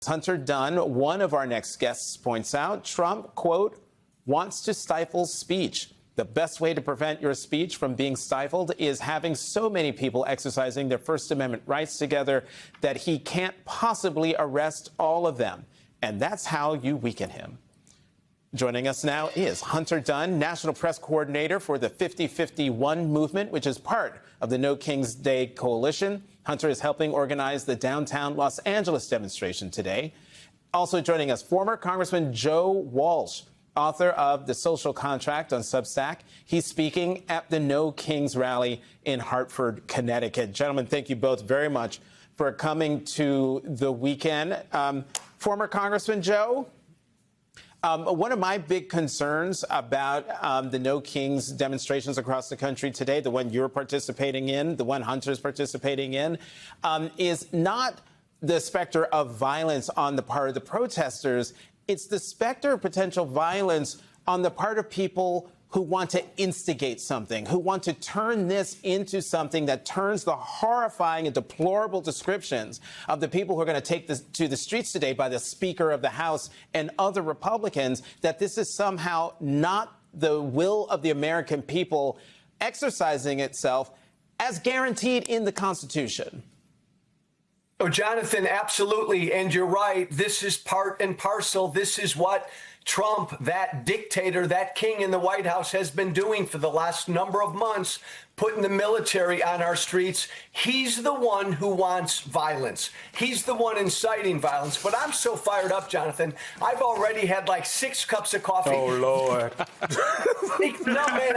Hunter Dunn, one of our next guests, points out Trump, quote, wants to stifle speech. The best way to prevent your speech from being stifled is having so many people exercising their First Amendment rights together that he can't possibly arrest all of them. And that's how you weaken him. Joining us now is Hunter Dunn, National Press Coordinator for the 5051 movement, which is part of the No Kings Day Coalition. Hunter is helping organize the downtown Los Angeles demonstration today. Also joining us, former Congressman Joe Walsh, author of The Social Contract on Substack. He's speaking at the No Kings rally in Hartford, Connecticut. Gentlemen, thank you both very much for coming to the weekend. Former Congressman Joe, one of my big concerns about the No Kings demonstrations across the country today, the one you're participating in, the one Hunter's participating in, is not the specter of violence on the part of the protesters. It's the specter of potential violence on the part of people who want to instigate something, who want to turn this into something that turns the horrifying and deplorable descriptions of the people who are going to take this to the streets today by the Speaker of the House and other Republicans, that this is somehow not the will of the American people exercising itself as guaranteed in the Constitution. Oh, Jonathan, absolutely. And you're right. This is part and parcel. This is what Trump, that dictator, that king in the White House, has been doing for the last number of months, putting the military on our streets. He's the one who wants violence. He's the one inciting violence. But I'm so fired up, Jonathan. I've already had like 6 cups of coffee. Oh, Lord. No, man,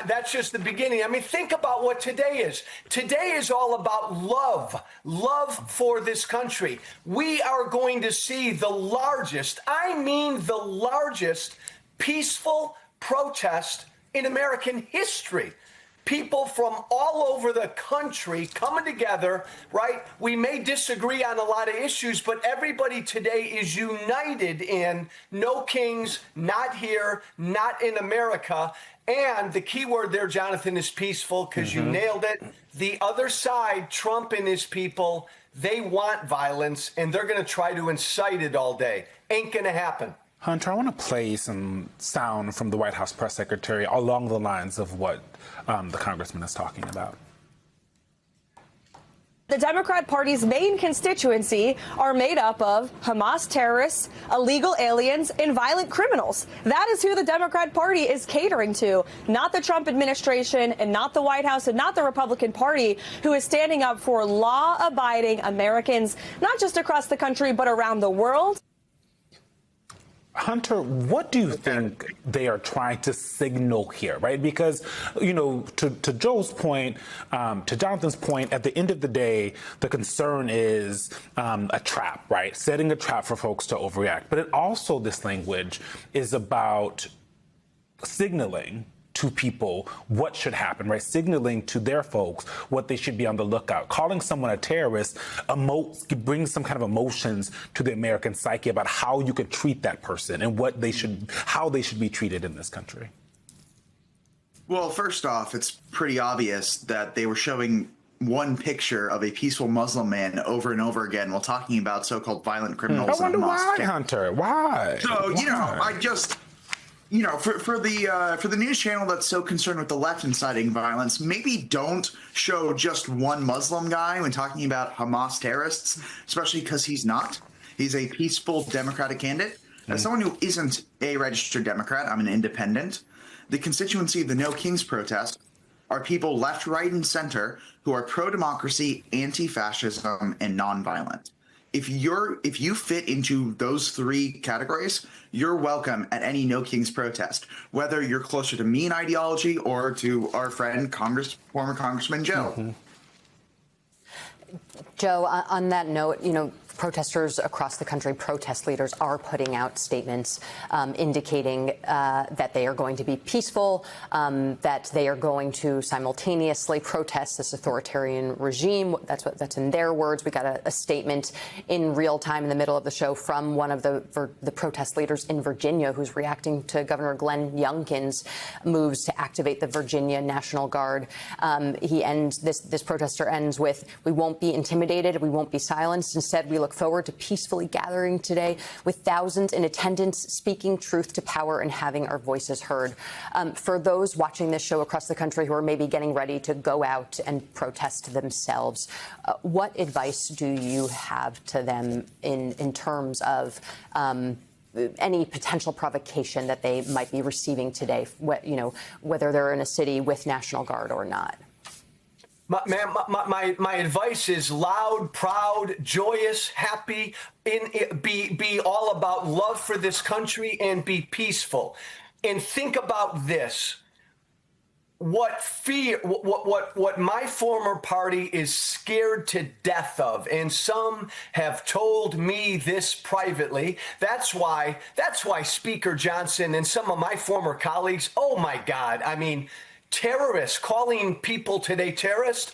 that's just the beginning. I mean, think about what today is. Today is all about love for this country. We are going to see the largest, I mean the largest, peaceful protest in American history. People from all over the country coming together, right? We may disagree on a lot of issues, but everybody today is united in no kings, not here, not in America. And the key word there, Jonathan, is peaceful, because you nailed it. The other side, Trump and his people, they want violence, and they're going to try to incite it all day. Ain't going to happen. Hunter, I want to play some sound from the White House press secretary along the lines of what the congressman is talking about. The Democrat Party's main constituency are made up of Hamas terrorists, illegal aliens, and violent criminals. That is who the Democrat Party is catering to, not the Trump administration and not the White House and not the Republican Party, who is standing up for law-abiding Americans, not just across the country, but around the world. Hunter, what do you think they are trying to signal here, right? Because, you know, to Joe's point, to Jonathan's point, at the end of the day, the concern is a trap, right? Setting a trap for folks to overreact. But it also, this language is about signaling to people what should happen, right? Signaling to their folks what they should be on the lookout. Calling someone a terrorist brings some kind of emotions to the American psyche about how you could treat that person and how they should be treated in this country. Well, first off, it's pretty obvious that they were showing one picture of a peaceful Muslim man over and over again while talking about so-called violent criminals. I wonder why, Hunter. Why? So, you know, I just... You know, for the news channel that's so concerned with the left inciting violence, maybe don't show just one Muslim guy when talking about Hamas terrorists, especially because he's not. He's a peaceful Democratic candidate. As someone who isn't a registered Democrat, I'm an independent. The constituency of the No Kings protest are people left, right, and center who are pro-democracy, anti-fascism, and nonviolent. If you fit into those 3 categories, you're welcome at any No Kings protest, whether you're closer to me in ideology or to our friend, former Congressman Joe. Joe, on that note, you know, protesters across the country, protest leaders are putting out statements indicating that they are going to be peaceful, that they are going to simultaneously protest this authoritarian regime. That's in their words. We got a statement in real time in the middle of the show from one of the protest leaders in Virginia who's reacting to Governor Glenn Youngkin's moves to activate the Virginia National Guard. This protester ends with, "We won't be intimidated. We won't be silenced. Instead, we look look forward to peacefully gathering today with thousands in attendance, speaking truth to power and having our voices heard. For those watching this show across the country who are maybe getting ready to go out and protest themselves, what advice do you have to them in terms of any potential provocation that they might be receiving today, whether they're in a city with National Guard or not? My advice is loud, proud, joyous, happy, be all about love for this country and be peaceful. And think about this. What my former party is scared to death of, and some have told me this privately. That's why Speaker Johnson and some of my former colleagues, oh my God, I mean, terrorists, calling people today terrorists,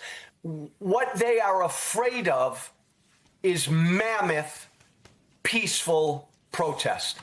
what they are afraid of is mammoth, peaceful protest.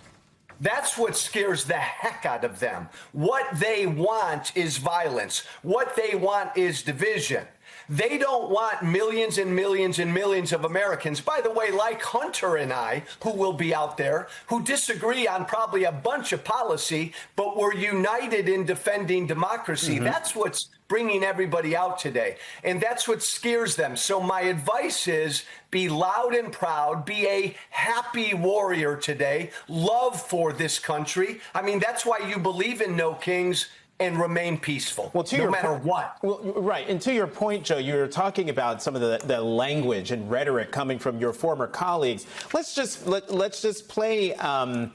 That's what scares the heck out of them. What they want is violence. What they want is division. They don't want millions and millions and millions of Americans, by the way, like Hunter and I, who will be out there, who disagree on probably a bunch of policy, but we're united in defending democracy. That's what's bringing everybody out today. And that's what scares them. So my advice is be loud and proud, be a happy warrior today, love for this country. I mean, that's why you believe in no kings and remain peaceful, no matter what. Well, right. And to your point, Joe, you were talking about some of the language and rhetoric coming from your former colleagues. Let's just play a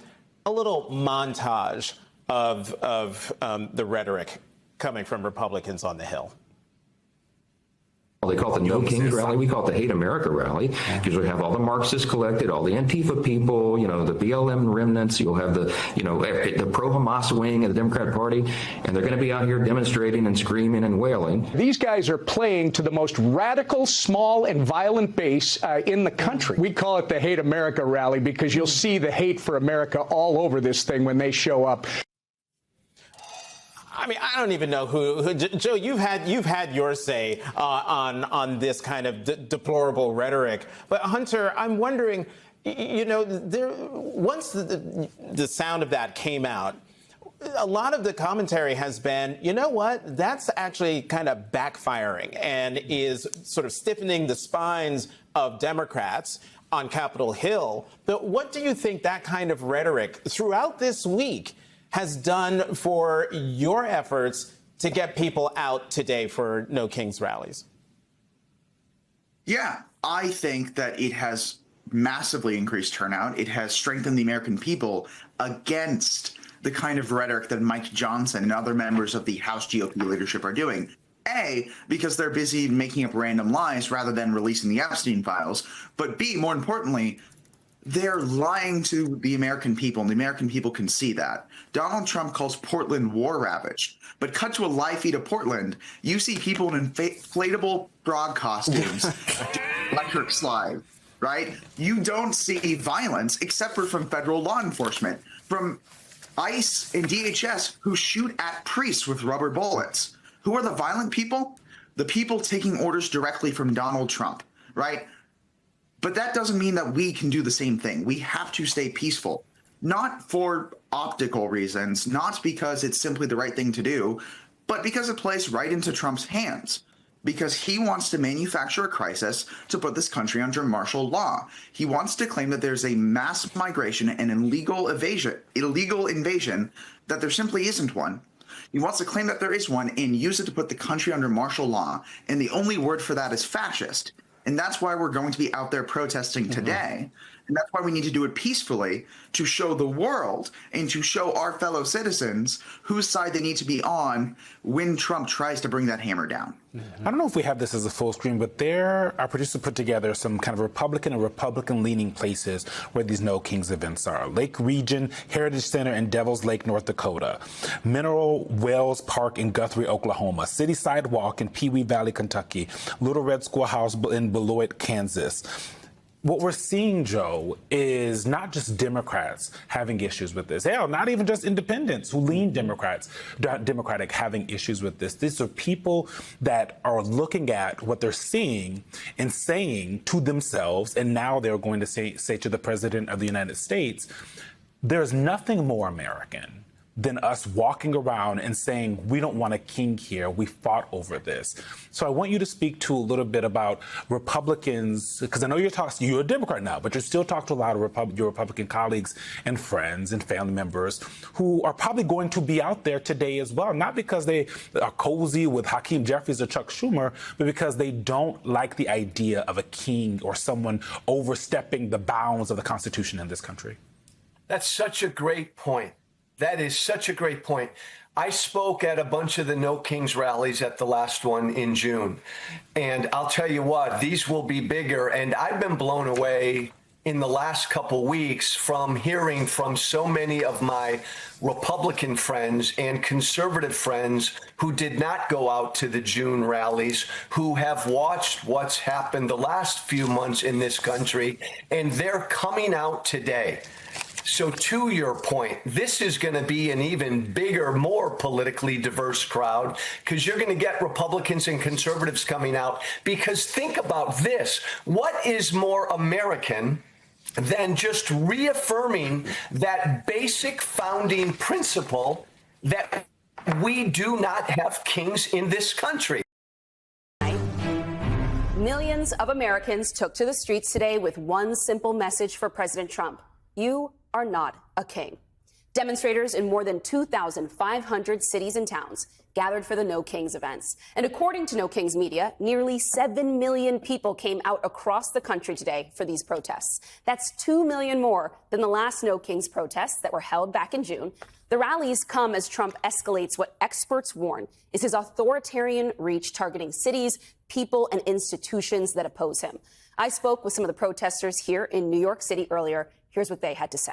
little montage of the rhetoric coming from Republicans on the Hill. They call it the No Kings rally. We call it the Hate America rally because we have all the Marxists collected, all the Antifa people, the BLM remnants. You'll have the pro-Hamas wing of the Democratic Party, and they're going to be out here demonstrating and screaming and wailing. These guys are playing to the most radical, small, and violent base in the country. We call it the Hate America rally because you'll see the hate for America all over this thing when they show up. I mean, I don't even know who Joe, you've had your say on this kind of deplorable rhetoric. But Hunter, I'm wondering, once the sound of that came out, a lot of the commentary has been, you know what, that's actually kind of backfiring and is sort of stiffening the spines of Democrats on Capitol Hill. But what do you think that kind of rhetoric throughout this week has done for your efforts to get people out today for No Kings rallies? Yeah, I think that it has massively increased turnout. It has strengthened the American people against the kind of rhetoric that Mike Johnson and other members of the House GOP leadership are doing. A, because they're busy making up random lies rather than releasing the Epstein files. But B, more importantly, they're lying to the American people, and the American people can see that. Donald Trump calls Portland war-ravaged, but cut to a live feed of Portland, you see people in inflatable frog costumes, electric slide, right? You don't see violence except for from federal law enforcement, from ICE and DHS who shoot at priests with rubber bullets. Who are the violent people? The people taking orders directly from Donald Trump, right? But that doesn't mean that we can do the same thing. We have to stay peaceful, not for optical reasons, not because it's simply the right thing to do, but because it plays right into Trump's hands, because he wants to manufacture a crisis to put this country under martial law. He wants to claim that there's a mass migration and illegal invasion, that there simply isn't one. He wants to claim that there is one and use it to put the country under martial law. And the only word for that is fascist. And that's why we're going to be out there protesting today. And that's why we need to do it peacefully, to show the world and to show our fellow citizens whose side they need to be on when Trump tries to bring that hammer down. I don't know if we have this as a full screen, but our producer put together some kind of Republican and Republican-leaning places where these No Kings events are. Lake Region, Heritage Center in Devils Lake, North Dakota. Mineral Wells Park in Guthrie, Oklahoma. City Sidewalk in Pewee Valley, Kentucky. Little Red Schoolhouse in Beloit, Kansas. what we're seeing, Joe, is not just Democrats having issues with this. Hell, not even just independents who lean Democratic having issues with this. These are people that are looking at what they're seeing and saying to themselves, and now they're going to say to the President of the United States, there's nothing more American than us walking around and saying, we don't want a king here. We fought over this. So I want you to speak to a little bit about Republicans, because I know you're a Democrat now, but you still talk to a lot of your Republican colleagues and friends and family members who are probably going to be out there today as well, not because they are cozy with Hakeem Jeffries or Chuck Schumer, but because they don't like the idea of a king or someone overstepping the bounds of the Constitution in this country. That's such a great point. That is such a great point. I spoke at a bunch of the No Kings rallies at the last one in June. And I'll tell you what, these will be bigger. And I've been blown away in the last couple weeks from hearing from so many of my Republican friends and conservative friends who did not go out to the June rallies, who have watched what's happened the last few months in this country, and they're coming out today. So to your point, this is going to be an even bigger, more politically diverse crowd, because you're going to get Republicans and conservatives coming out. Because think about this. What is more American than just reaffirming that basic founding principle that we do not have kings in this country? Millions of Americans took to the streets today with one simple message for President Trump. You are not a king. Demonstrators in more than 2,500 cities and towns gathered for the No Kings events. And according to No Kings Media, nearly 7 million people came out across the country today for these protests. That's 2 million more than the last No Kings protests that were held back in June. The rallies come as Trump escalates what experts warn is his authoritarian reach targeting cities, people, and institutions that oppose him. I spoke with some of the protesters here in New York City earlier. Here's what they had to say.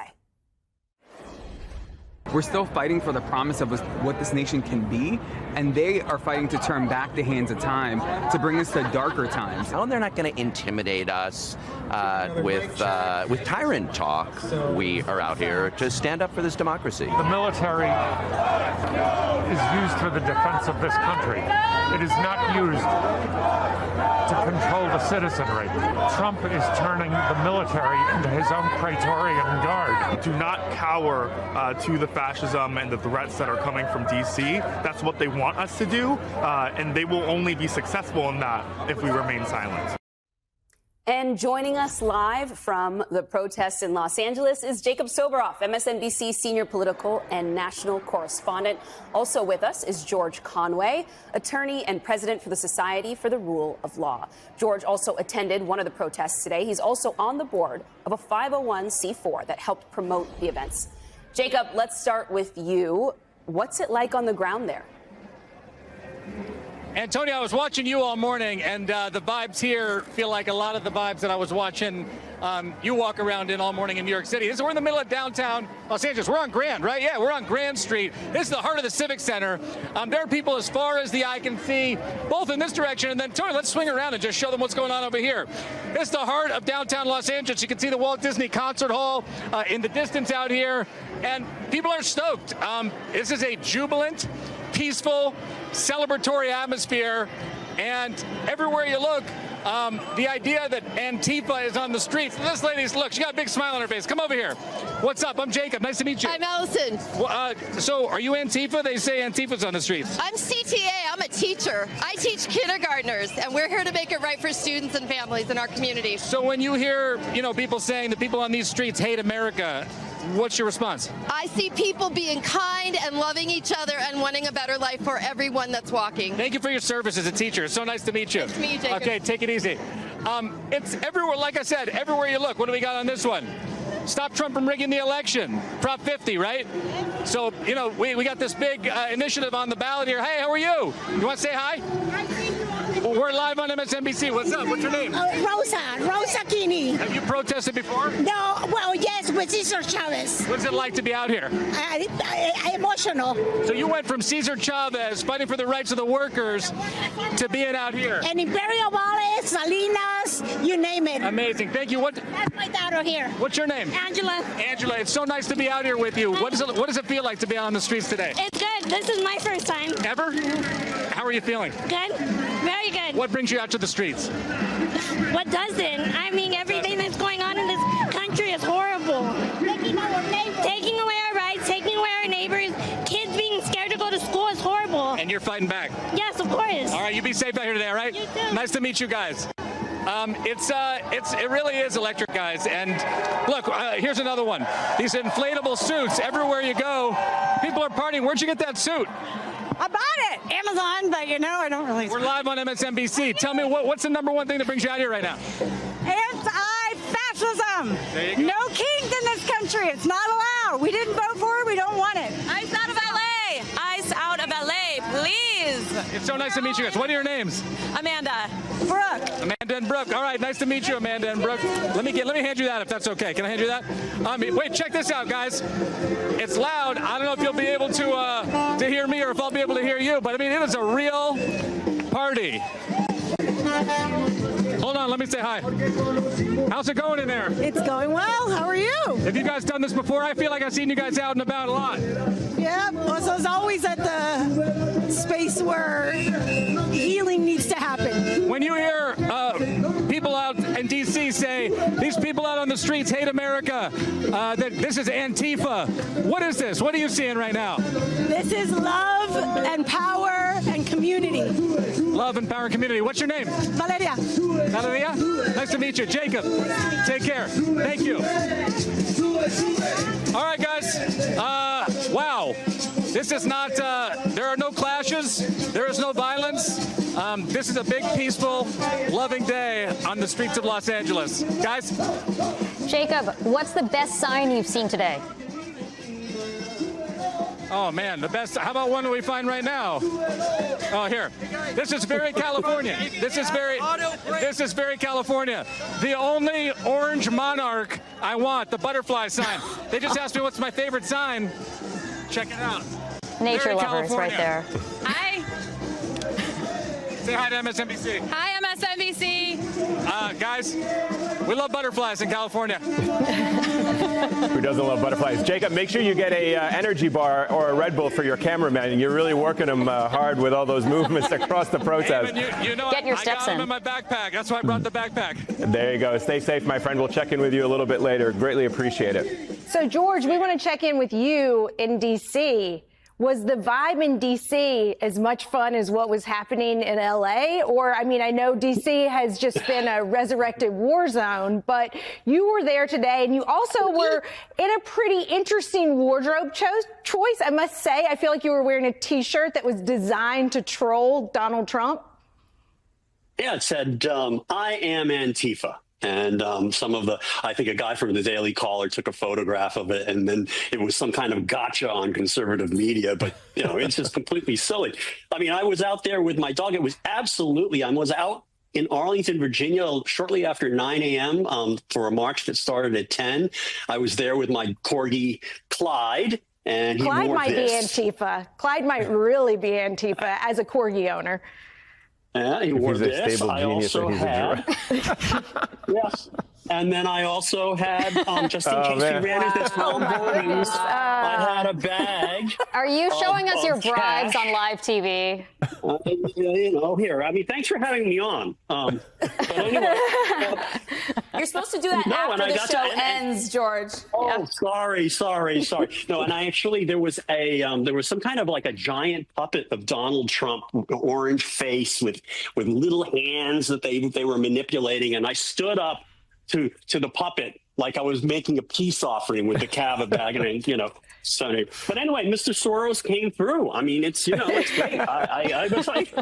We're still fighting for the promise of what this nation can be, and they are fighting to turn back the hands of time to bring us to darker times. No, they're not going to intimidate us with tyrant talk. We are out here to stand up for this democracy. The military is used for the defense of this country. It is not used to control the citizenry. Trump is turning the military into his own Praetorian Guard. Do not cower to the fascism and the threats that are coming from D.C. That's what they want us to do, and they will only be successful in that if we remain silent. And joining us live from the protests in Los Angeles is Jacob Soboroff, MSNBC senior political and national correspondent. Also with us is George Conway, attorney and president for the Society for the Rule of Law. George also attended one of the protests today. He's also on the board of a 501c4 that helped promote the events. Jacob, let's start with you. What's it like on the ground there? Antonio, I was watching you all morning, and the vibes here feel like a lot of the vibes that I was watching you walk around in all morning in New York City. We're in the middle of downtown Los Angeles. We're on Grand, right? Yeah, we're on Grand Street. This is the heart of the Civic Center. There are people as far as the eye can see, both in this direction, and then, Tony, let's swing around and just show them what's going on over here. This is the heart of downtown Los Angeles. You can see the Walt Disney Concert Hall in the distance out here, and people are stoked. This is a jubilant, peaceful, celebratory atmosphere, and everywhere you look, the idea that Antifa is on the streets. This lady's, look, she got a big smile on her face. Come over here. What's up? I'm Jacob. Nice to meet you. I'm Allison. So are you Antifa? They say Antifa's on the streets. I'm CTA. I'm a teacher. I teach kindergartners, and we're here to make it right for students and families in our community. So when you hear, people saying that people on these streets hate America, what's your response? I see people being kind and loving each other and wanting a better life for everyone that's walking. Thank you for your service as a teacher. It's so nice to meet you. Nice to meet you, Jacob. Okay, take it easy. It's everywhere, like I said, everywhere you look. What do we got on this one? Stop Trump from rigging the election. Prop 50, right? So, we got this big initiative on the ballot here. Hey, how are you? You want to say hi? We're live on MSNBC. What's up? What's your name? Rosa Kini. Have you protested before? No, well, yes, with Cesar Chavez. What's it like to be out here? Emotional. So you went from Cesar Chavez fighting for the rights of the workers to being out here. And Imperial Valley, Salinas, you name it. Amazing. Thank you. That's my daughter here. What's your name? Angela. Angela, it's so nice to be out here with you. What does it feel like to be out on the streets today? It's good. This is my first time. Ever? How are you feeling? Good. Very good. What brings you out to the streets? What doesn't? I mean, everything that's going on in this country is horrible. Taking away our rights, taking away our neighbors, kids being scared to go to school is horrible. And you're fighting back? Yes, of course. All right, you be safe out here today, all right? You too. Nice to meet you guys. It really is electric, guys. And look, here's another one. These inflatable suits, everywhere you go, people are partying. Where'd you get that suit? I bought it. Amazon, but I don't really. We're live on MSNBC. Tell me, what's the number one thing that brings you out here right now? Anti-fascism. No kings in this country. It's not allowed. We didn't vote for it. We don't want it. ICE out of LA. ICE out of LA, please. It's so nice to meet you guys. What are your names? Amanda. Brooke. Amanda and Brooke. All right, nice to meet you, Amanda and Brooke. Let me hand you that if that's okay. Can I hand you that? Wait, check this out, guys. It's loud. I don't know if you'll be able to hear me or if I'll be able to hear you, but I mean, it is a real party. Hold on, let me say hi. How's it going in there? It's going well. How are you? Have you guys done this before? I feel like I've seen you guys out and about a lot. Yeah, well, so it's always at the space where healing needs to happen. When you hear people out in D.C. say, these people out on the streets hate America, that this is Antifa, what is this? What are you seeing right now? This is love and power and community. Love and power and community. What's your name? Valeria. Valeria? Nice to meet you. Jacob. Take care. Thank you. All right, guys. Wow. This is not, there are no clashes. There is no violence. This is a big, peaceful, loving day on the streets of Los Angeles. Guys? Jacob, what's the best sign you've seen today? Oh, man, the best. How about one that we find right now? Oh, here. This is very California. This is very California. The only orange monarch I want, the butterfly sign. They just asked me what's my favorite sign. Check it out. Nature very lovers California. right there. Hi. Say hi to MSNBC. Hi, MSNBC. Guys, we love butterflies in California. Who doesn't love butterflies? Jacob, make sure you get a energy bar or a Red Bull for your cameraman. You're really working them hard with all those movements across the protest. Hey, you know, Get your I steps got them in. in my backpack. That's why I brought the backpack. There you go. Stay safe, my friend. We'll check in with you a little bit later. Greatly appreciate it. So, George, we want to check in with you in D.C. Was the vibe in D.C. as much fun as what was happening in L.A.? Or, I mean, I know D.C. has just been a resurrected war zone, but you were there today, and you also were in a pretty interesting wardrobe choice, I must say. I feel like you were wearing a T-shirt that was designed to troll Donald Trump. Yeah, it said, I am Antifa. And I think a guy from the Daily Caller took a photograph of it, and then it was some kind of gotcha on conservative media. But, it's just completely silly. I mean, I was out there with my dog. It was I was out in Arlington, Virginia, shortly after 9 a.m. For a march that started at 10. I was there with my corgi, Clyde. And Clyde might be Antifa. Clyde might really be Antifa as a corgi owner. Yeah, he wore He's a this. stable I genius also and he's had, yes, and then I also had, just in case man. we ran into small borders, I had a bag. Are you showing us your of bribes cash. on live TV? Here. I mean, thanks for having me on. But anyway, You're supposed to do that No, after and I the got show to- ends, George. Oh, sorry. No, and I actually there was some kind of like a giant puppet of Donald Trump, orange face with little hands that they were manipulating, and I stood up to the puppet like I was making a peace offering with the Cava bag, and so. But anyway, Mr. Soros came through. I mean, it's great. I was like.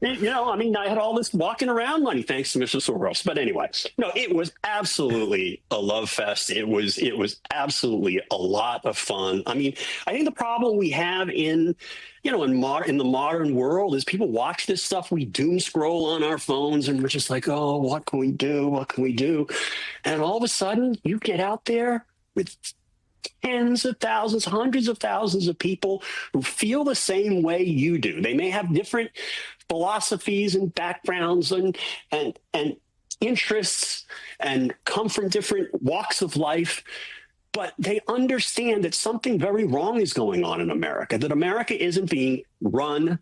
I had all this walking around money thanks to Mr. Soros. But anyway, no, it was absolutely a love fest. It was absolutely a lot of fun. I mean, I think the problem we have in the modern world is people watch this stuff. We doom scroll on our phones and we're just like, oh, what can we do? What can we do? And all of a sudden you get out there with tens of thousands, hundreds of thousands of people who feel the same way you do. They may have different philosophies and backgrounds and interests and come from different walks of life, but they understand that something very wrong is going on in America, that America isn't being run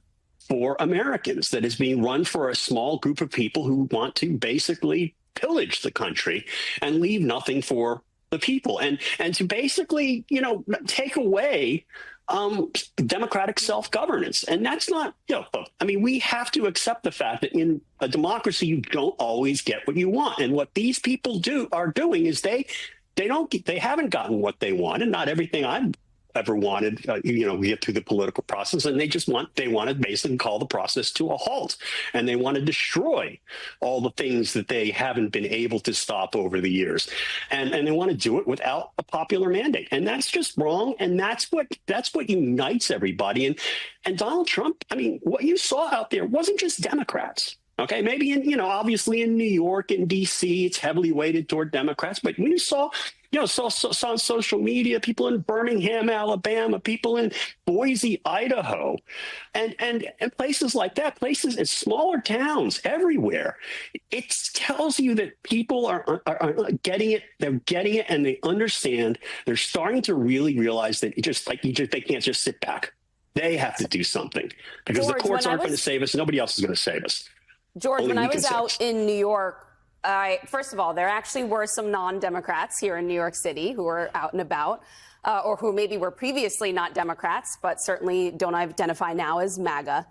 for Americans, that is being run for a small group of people who want to basically pillage the country and leave nothing for the people, and to basically, take away democratic self-governance. And that's not, we have to accept the fact that in a democracy, you don't always get what you want. And what these people are doing is they haven't gotten what they want, and not everything I've ever wanted, get through the political process. And they want to basically call the process to a halt. And they want to destroy all the things that they haven't been able to stop over the years. And they want to do it without a popular mandate. And that's just wrong. And that's what unites everybody. And Donald Trump, what you saw out there wasn't just Democrats. Okay, maybe obviously in New York and D.C., it's heavily weighted toward Democrats. But when you saw on social media, people in Birmingham, Alabama, people in Boise, Idaho, and places like that, places in smaller towns everywhere, it tells you that people are getting it. They're getting it, and they understand. They're starting to really realize that they can't just sit back. They have to do something, because the courts aren't going to save us. Nobody else is going to save us. George, when I was out in New York, first of all, there actually were some non-Democrats here in New York City who were out and about, or who maybe were previously not Democrats, but certainly don't identify now as MAGA.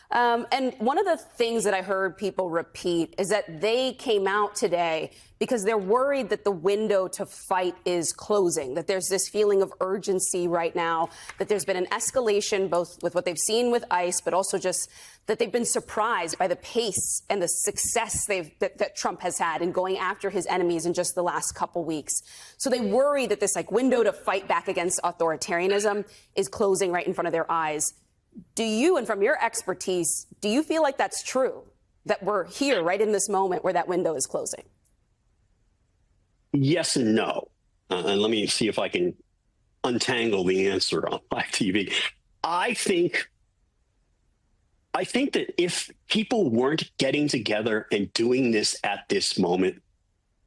And one of the things that I heard people repeat is that they came out today because they're worried that the window to fight is closing, that there's this feeling of urgency right now, that there's been an escalation both with what they've seen with ICE, but also just that they've been surprised by the pace and the success that Trump has had in going after his enemies in just the last couple weeks. So they worry that this window to fight back against authoritarianism is closing right in front of their eyes. Do you, and from your expertise, do you feel like that's true, that we're here right in this moment where that window is closing? Yes and no. And let me see if I can untangle the answer on my TV. I think that if people weren't getting together and doing this at this moment,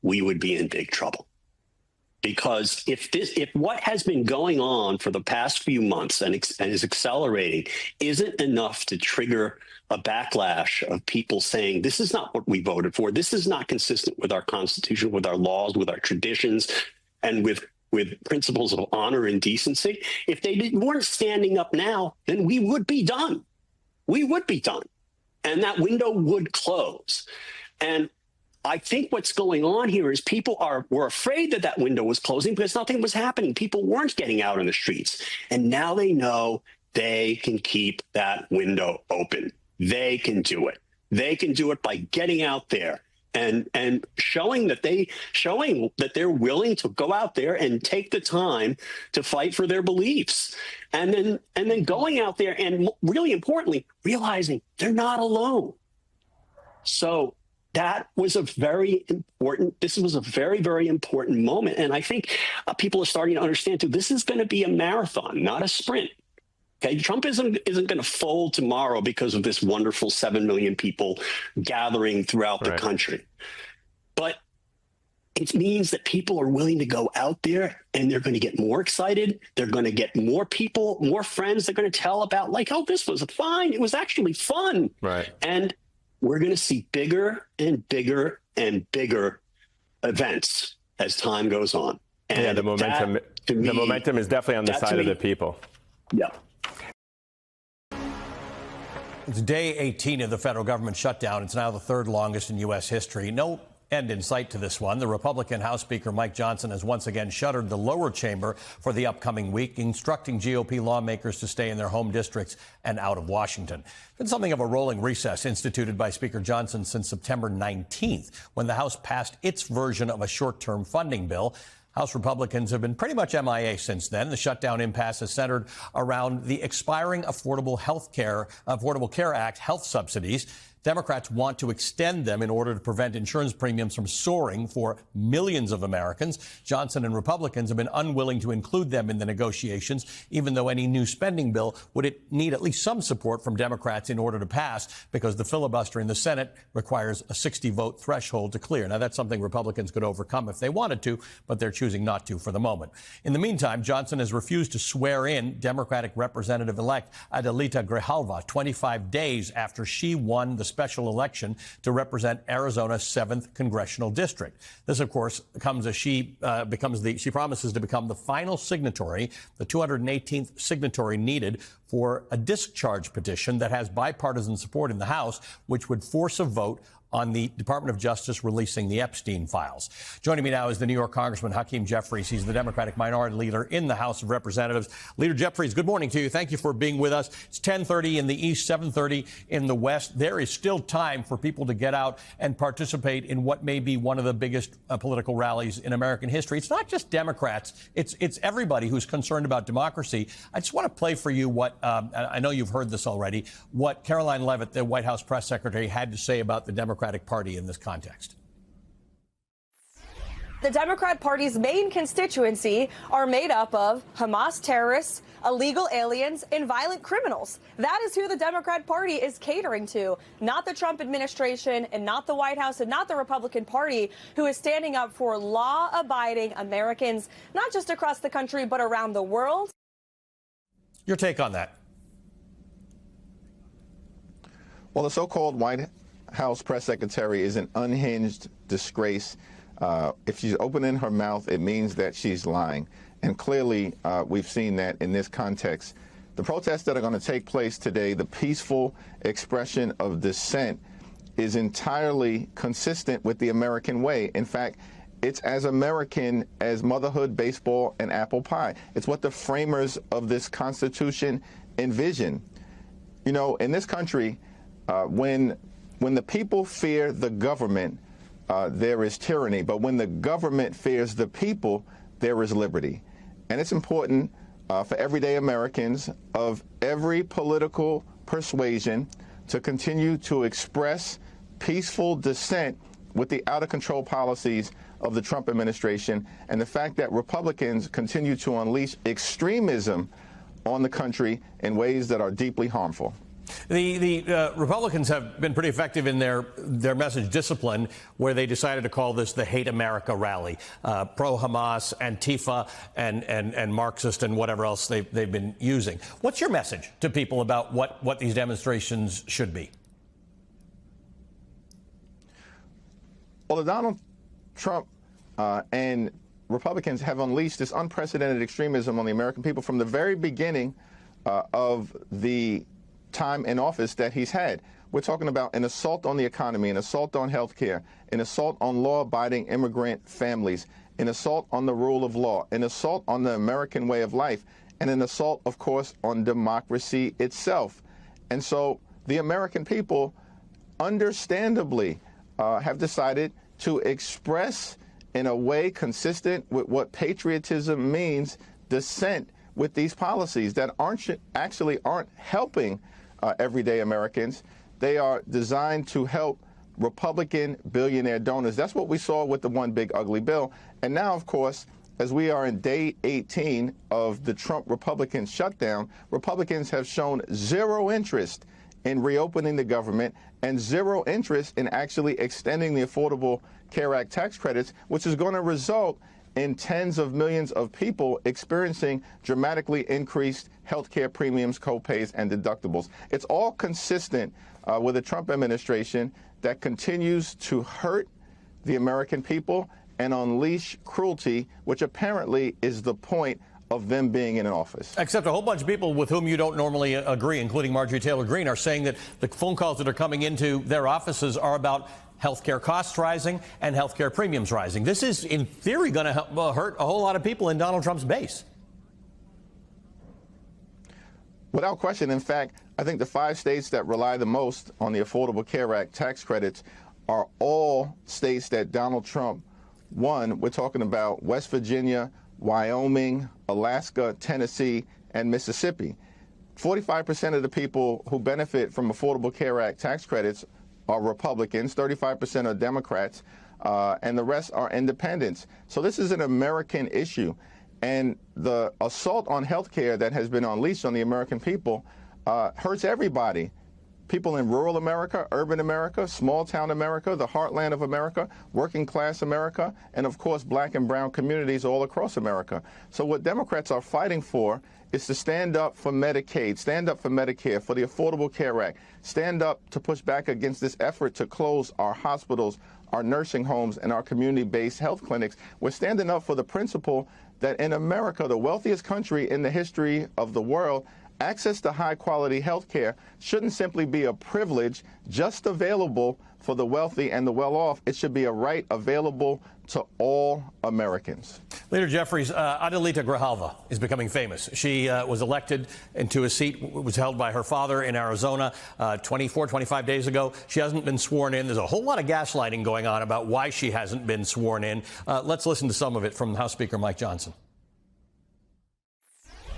we would be in big trouble. Because if what has been going on for the past few months and is accelerating isn't enough to trigger a backlash of people saying, this is not what we voted for, this is not consistent with our Constitution, with our laws, with our traditions, and with principles of honor and decency, if they weren't standing up now, then we would be done. We would be done. And that window would close. And I think what's going on here is people were afraid that window was closing because nothing was happening. People weren't getting out on the streets. And now they know they can keep that window open. They can do it. They can do it by getting out there and showing that they're willing to go out there and take the time to fight for their beliefs. And then going out there and, really importantly, realizing they're not alone. So that was this was a very, very important moment. And I think people are starting to understand, too, this is going to be a marathon, not a sprint. Okay, Trump isn't going to fold tomorrow because of this wonderful 7 million people gathering throughout the country. But it means that people are willing to go out there and they're going to get more excited. They're going to get more people, more friends. They're going to tell about oh, this was fine. It was actually fun. Right. And we're going to see bigger and bigger and bigger events as time goes on. And yeah, the momentum is definitely on the side of the people. Yeah. It's day 18 of the federal government shutdown. It's now the third longest in U.S. history. No end in sight to this one. The Republican House Speaker Mike Johnson has once again shuttered the lower chamber for the upcoming week, instructing GOP lawmakers to stay in their home districts and out of Washington. It's been something of a rolling recess instituted by Speaker Johnson since September 19th, when the House passed its version of a short-term funding bill. House Republicans have been pretty much MIA since then. The shutdown impasse is centered around the expiring Affordable Care Act health subsidies. Democrats want to extend them in order to prevent insurance premiums from soaring for millions of Americans. Johnson and Republicans have been unwilling to include them in the negotiations, even though any new spending bill would need at least some support from Democrats in order to pass, because the filibuster in the Senate requires a 60-vote threshold to clear. Now, that's something Republicans could overcome if they wanted to, but they're choosing not to for the moment. In the meantime, Johnson has refused to swear in Democratic Representative-elect Adelita Grijalva 25 days after she won the special election to represent Arizona's 7th congressional district. This, of course, comes as she promises to become the final signatory, the 218th signatory needed for a discharge petition that has bipartisan support in the House, which would force a vote on the Department of Justice releasing the Epstein files. Joining me now is the New York Congressman Hakeem Jeffries. He's the Democratic minority leader in the House of Representatives. Leader Jeffries, good morning to you. Thank you for being with us. It's 10:30 in the East, 7:30 in the West. There is still time for people to get out and participate in what may be one of the biggest political rallies in American history. It's not just Democrats. It's everybody who's concerned about democracy. I just want to play for you what, I know you've heard this already, what Caroline Leavitt, the White House press secretary, had to say about the Democratic Party in this context. The Democrat Party's main constituency are made up of Hamas terrorists, illegal aliens, and violent criminals. That is who the Democrat Party is catering to, not the Trump administration and not the White House and not the Republican Party, who is standing up for law-abiding Americans, not just across the country, but around the world. Your take on that? Well, the so-called White House press secretary is an unhinged disgrace. If she's opening her mouth, it means that she's lying. And clearly, we've seen that in this context. The protests that are going to take place today, the peaceful expression of dissent, is entirely consistent with the American way. In fact, it's as American as motherhood, baseball, and apple pie. It's what the framers of this Constitution envisioned. You know, in this country, when the people fear the government, there is tyranny. But when the government fears the people, there is liberty. And it's important for everyday Americans of every political persuasion to continue to express peaceful dissent with the out-of-control policies of the Trump administration and the fact that Republicans continue to unleash extremism on the country in ways that are deeply harmful. The Republicans have been pretty effective in their message discipline, where they decided to call this the Hate America rally, pro-Hamas, Antifa, and Marxist, and whatever else they've been using. What's your message to people about what these demonstrations should be? Well, the Donald Trump and Republicans have unleashed this unprecedented extremism on the American people from the very beginning of the time in office that he's had. We're talking about an assault on the economy, an assault on health care, an assault on law-abiding immigrant families, an assault on the rule of law, an assault on the American way of life, and an assault, of course, on democracy itself. And so the American people, understandably, have decided to express in a way consistent with what patriotism means, dissent with these policies that actually aren't helping everyday Americans. They are designed to help Republican billionaire donors. That's what we saw with the One Big Ugly Bill. And now, of course, as we are in day 18 of the Trump Republican shutdown, Republicans have shown zero interest in reopening the government and zero interest in actually extending the Affordable Care Act tax credits, which is going to result in tens of millions of people experiencing dramatically increased health care premiums, co-pays, and deductibles. It's all consistent with a Trump administration that continues to hurt the American people and unleash cruelty, which apparently is the point of them being in office. Except a whole bunch of people with whom you don't normally agree, including Marjorie Taylor Greene, are saying that the phone calls that are coming into their offices are about healthcare costs rising and healthcare premiums rising. This is, in theory, going to hurt a whole lot of people in Donald Trump's base. Without question. In fact, I think the 5 states that rely the most on the Affordable Care Act tax credits are all states that Donald Trump won. We're talking about West Virginia, Wyoming, Alaska, Tennessee, and Mississippi. 45% of the people who benefit from Affordable Care Act tax credits are Republicans, 35% are Democrats, and the rest are independents. So this is an American issue. And the assault on health care that has been unleashed on the American people hurts everybody. People in rural America, urban America, small town America, the heartland of America, working class America, and of course black and brown communities all across America. So what Democrats are fighting for is to stand up for Medicaid, stand up for Medicare, for the Affordable Care Act, stand up to push back against this effort to close our hospitals, our nursing homes, and our community-based health clinics. We're standing up for the principle that in America, the wealthiest country in the history of the world, access to high-quality health care shouldn't simply be a privilege just available for the wealthy and the well-off. It should be a right available to all Americans. Leader Jeffries, Adelita Grijalva is becoming famous. She was elected into a seat was held by her father in Arizona 25 days ago. She hasn't been sworn in. There's a whole lot of gaslighting going on about why she hasn't been sworn in. Let's listen to some of it from House Speaker Mike Johnson.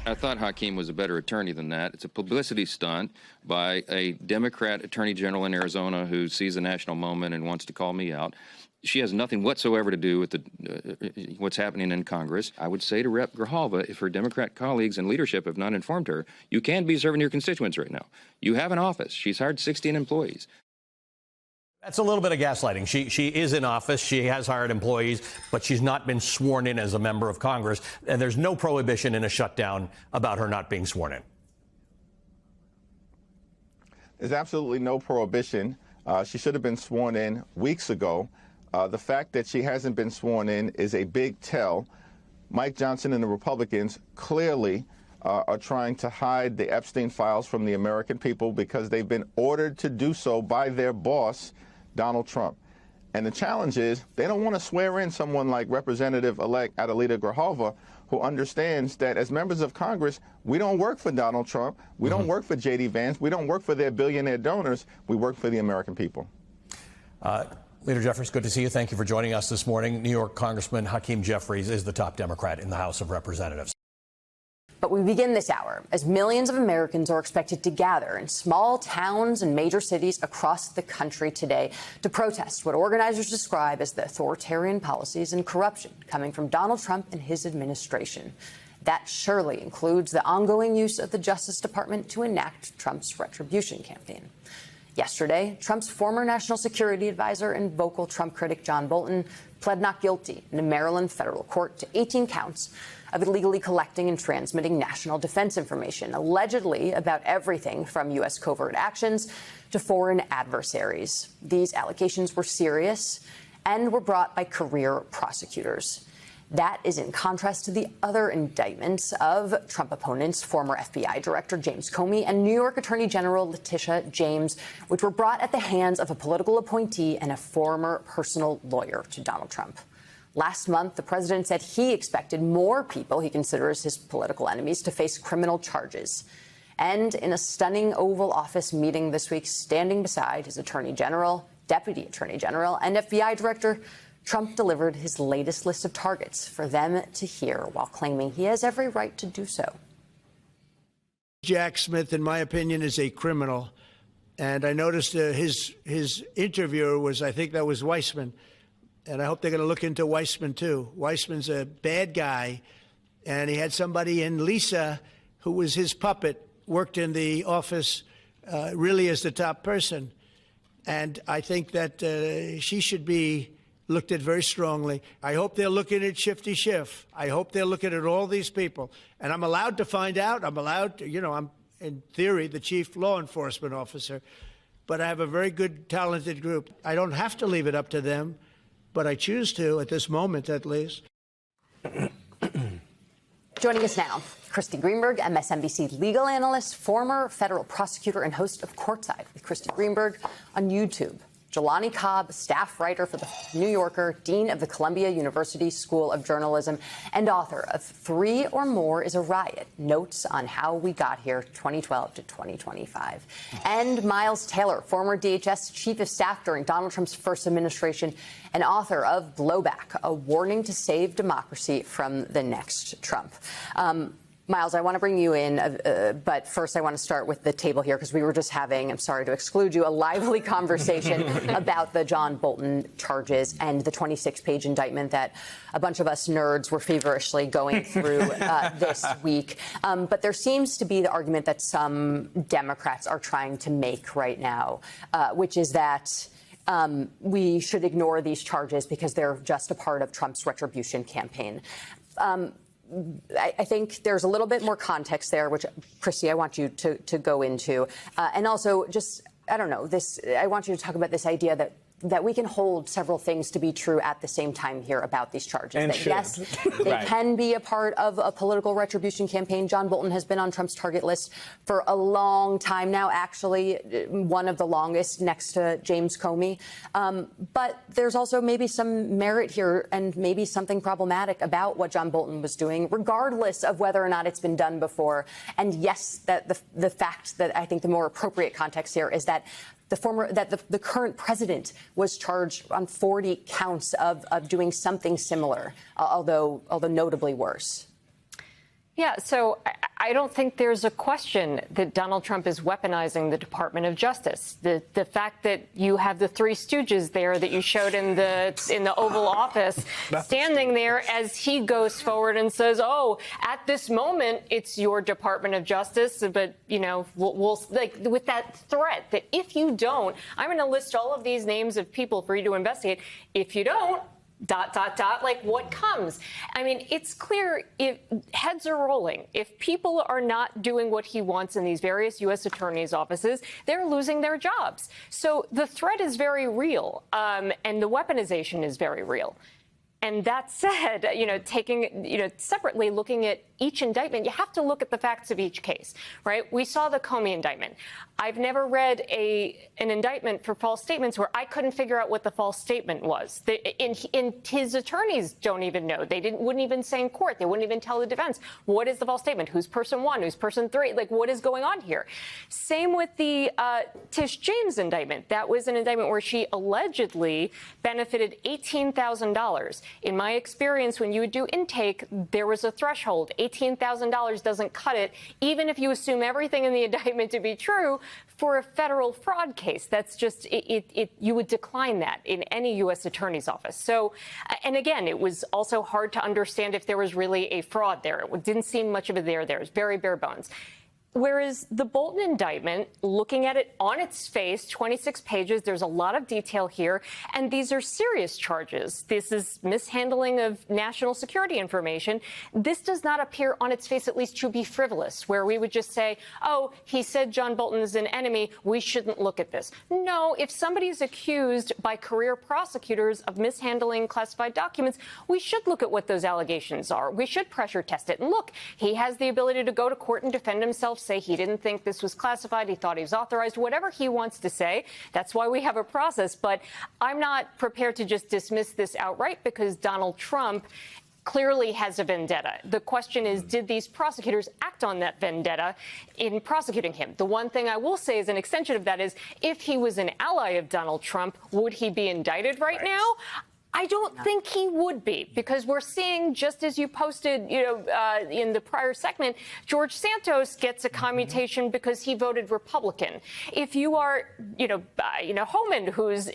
I thought Hakeem was a better attorney than that. It's a publicity stunt by a Democrat attorney general in Arizona who sees a national moment and wants to call me out. She has nothing whatsoever to do with what's happening in Congress. I would say to Rep. Grijalva, if her Democrat colleagues and leadership have not informed her, you can be serving your constituents right now. You have an office. She's hired 16 employees. That's a little bit of gaslighting. She is in office. She has hired employees, but she's not been sworn in as a member of Congress. And there's no prohibition in a shutdown about her not being sworn in. There's absolutely no prohibition. She should have been sworn in weeks ago. The fact that she hasn't been sworn in is a big tell. Mike Johnson and the Republicans clearly are trying to hide the Epstein files from the American people because they've been ordered to do so by their boss, Donald Trump. And the challenge is they don't want to swear in someone like Representative-elect Adelita Grijalva, who understands that as members of Congress, we don't work for Donald Trump, we don't work for J.D. Vance, we don't work for their billionaire donors, we work for the American people. Leader Jeffries, good to see you. Thank you for joining us this morning. New York Congressman Hakeem Jeffries is the top Democrat in the House of Representatives. But we begin this hour as millions of Americans are expected to gather in small towns and major cities across the country today to protest what organizers describe as the authoritarian policies and corruption coming from Donald Trump and his administration. That surely includes the ongoing use of the Justice Department to enact Trump's retribution campaign. Yesterday, Trump's former national security advisor and vocal Trump critic John Bolton pled not guilty in a Maryland federal court to 18 counts of illegally collecting and transmitting national defense information, allegedly about everything from U.S. covert actions to foreign adversaries. These allegations were serious and were brought by career prosecutors. That is in contrast to the other indictments of Trump opponents, former FBI Director James Comey and New York Attorney General Letitia James, which were brought at the hands of a political appointee and a former personal lawyer to Donald Trump. Last month, the president said he expected more people he considers his political enemies to face criminal charges. And in a stunning Oval Office meeting this week, standing beside his Attorney General, Deputy Attorney General, and FBI Director, Trump delivered his latest list of targets for them to hear while claiming he has every right to do so. Jack Smith, in my opinion, is a criminal. And I noticed his interviewer was, I think that was Weissman. And I hope they're going to look into Weissman, too. Weissman's a bad guy. And he had somebody in Lisa, who was his puppet, worked in the office really as the top person. And I think that she should be looked at very strongly. I hope they're looking at Shifty Schiff. I hope they're looking at all these people. And I'm allowed to find out. I'm allowed to, I'm, in theory, the chief law enforcement officer. But I have a very good, talented group. I don't have to leave it up to them, but I choose to, at this moment at least. Joining us now, Christy Greenberg, MSNBC legal analyst, former federal prosecutor, and host of Courtside with Christy Greenberg on YouTube. Jelani Cobb, staff writer for The New Yorker, dean of the Columbia University School of Journalism, and author of 3 or More is a Riot, Notes on How We Got Here, 2012 to 2025. And Miles Taylor, former DHS chief of staff during Donald Trump's first administration, and author of Blowback, a warning to save democracy from the next Trump. Miles, I want to bring you in, but first I want to start with the table here because we were just having, I'm sorry to exclude you, a lively conversation about the John Bolton charges and the 26-page indictment that a bunch of us nerds were feverishly going through this week. But there seems to be the argument that some Democrats are trying to make right now, which is that we should ignore these charges because they're just a part of Trump's retribution campaign. I think there's a little bit more context there, which, Christy, I want you to go into. And also just, I don't know, I want you to talk about this idea that we can hold several things to be true at the same time here about these charges. And that yes, they can be a part of a political retribution campaign. John Bolton has been on Trump's target list for a long time now, actually one of the longest next to James Comey. But there's also maybe some merit here and maybe something problematic about what John Bolton was doing, regardless of whether or not it's been done before. And yes, that the fact that I think the more appropriate context here is that the current president was charged on 40 counts of doing something similar, although notably worse. Yeah, so I don't think there's a question that Donald Trump is weaponizing the Department of Justice. The fact that you have the three stooges there that you showed in the Oval Office standing there as he goes forward and says, "Oh, at this moment it's your Department of Justice," but you know, we'll like with that threat that if you don't, I'm going to list all of these names of people for you to investigate. If you don't, ... like what comes? I mean, it's clear if heads are rolling. If people are not doing what he wants in these various U.S. attorneys' offices, they're losing their jobs. So the threat is very real, and the weaponization is very real. And that said, separately looking at each indictment, you have to look at the facts of each case, right? We saw the Comey indictment. I've never read an indictment for false statements where I couldn't figure out what the false statement was. His attorneys don't even know. They wouldn't even say in court. They wouldn't even tell the defense, what is the false statement? Who's person one? Who's person three? Like, what is going on here? Same with the Tish James indictment. That was an indictment where she allegedly benefited $18,000. In my experience, when you would do intake, there was a threshold. $18,000 doesn't cut it, even if you assume everything in the indictment to be true for a federal fraud case. That's just, you would decline that in any U.S. attorney's office. So, and again, it was also hard to understand if there was really a fraud there. It didn't seem much of it there. There was very bare bones. Whereas the Bolton indictment, looking at it on its face, 26 pages, there's a lot of detail here, and these are serious charges. This is mishandling of national security information. This does not appear on its face, at least, to be frivolous, where we would just say, oh, he said John Bolton is an enemy, we shouldn't look at this. No, if somebody is accused by career prosecutors of mishandling classified documents, we should look at what those allegations are. We should pressure test it. And look, he has the ability to go to court and defend himself, say he didn't think this was classified, he thought he was authorized, whatever he wants to say. That's why we have a process. But I'm not prepared to just dismiss this outright because Donald Trump clearly has a vendetta. The question is, did these prosecutors act on that vendetta in prosecuting him? The one thing I will say as an extension of that is, if he was an ally of Donald Trump, would he be indicted right now? I don't think he would be, because we're seeing, just as you posted, in the prior segment, George Santos gets a commutation because he voted Republican. If you are, Homan, who's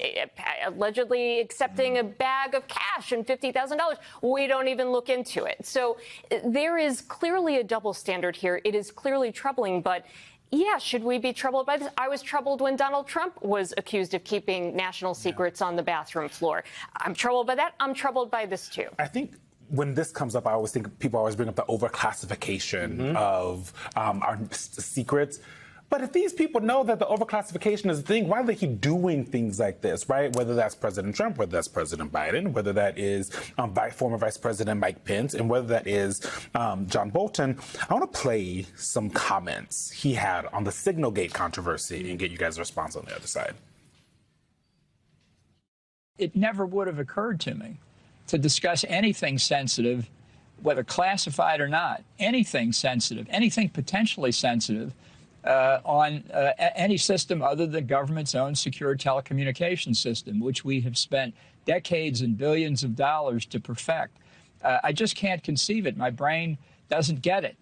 allegedly accepting a bag of cash and $50,000, we don't even look into it. So there is clearly a double standard here. It is clearly troubling, but yeah, should we be troubled by this? I was troubled when Donald Trump was accused of keeping national secrets on the bathroom floor. I'm troubled by that. I'm troubled by this, too. I think when this comes up, I always think people always bring up the overclassification of our secrets. But if these people know that the overclassification is a thing, why are they keep doing things like this, right? Whether that's President Trump, whether that's President Biden, whether that is former Vice President Mike Pence, and whether that is John Bolton. I want to play some comments he had on the Signalgate controversy and get you guys a response on the other side. It never would have occurred to me to discuss anything sensitive, whether classified or not, anything sensitive, anything potentially sensitive, on any system other than government's own secure telecommunications system, which we have spent decades and billions of dollars to perfect. I just can't conceive it. My brain doesn't get it.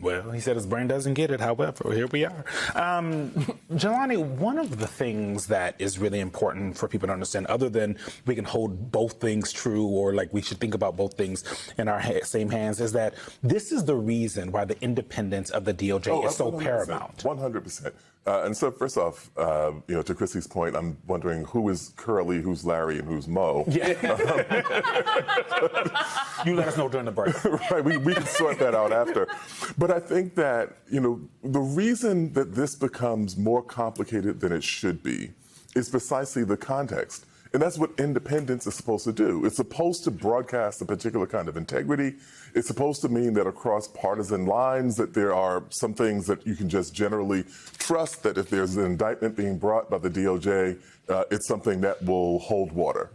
Well, he said his brain doesn't get it. However, here we are. Jelani, one of the things that is really important for people to understand, other than we can hold both things true or like we should think about both things in our same hands, is that this is the reason why the independence of the DOJ is so paramount. 100%. And so, first off, to Chrissy's point, I'm wondering who is Curly, who's Larry, and who's Mo. Yeah. You let us know during the break. Right, we can sort that out after. But I think that, the reason that this becomes more complicated than it should be is precisely the context. And that's what independence is supposed to do. It's supposed to broadcast a particular kind of integrity. It's supposed to mean that across partisan lines that there are some things that you can just generally trust, that if there's an indictment being brought by the DOJ, it's something that will hold water.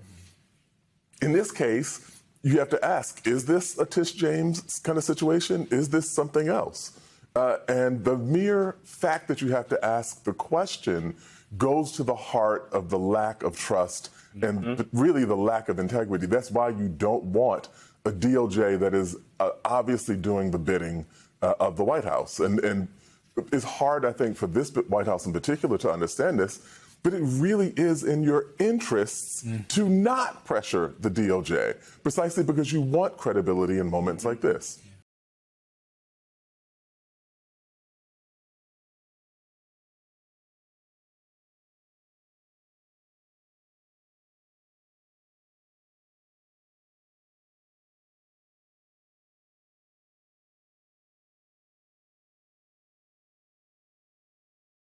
In this case, you have to ask, is this a Tish James kind of situation? Is this something else? And the mere fact that you have to ask the question goes to the heart of the lack of trust and really the lack of integrity. That's why you don't want a DOJ that is obviously doing the bidding of the White House. And it's hard, I think, for this White House in particular to understand this, but it really is in your interests to not pressure the DOJ, precisely because you want credibility in moments like this.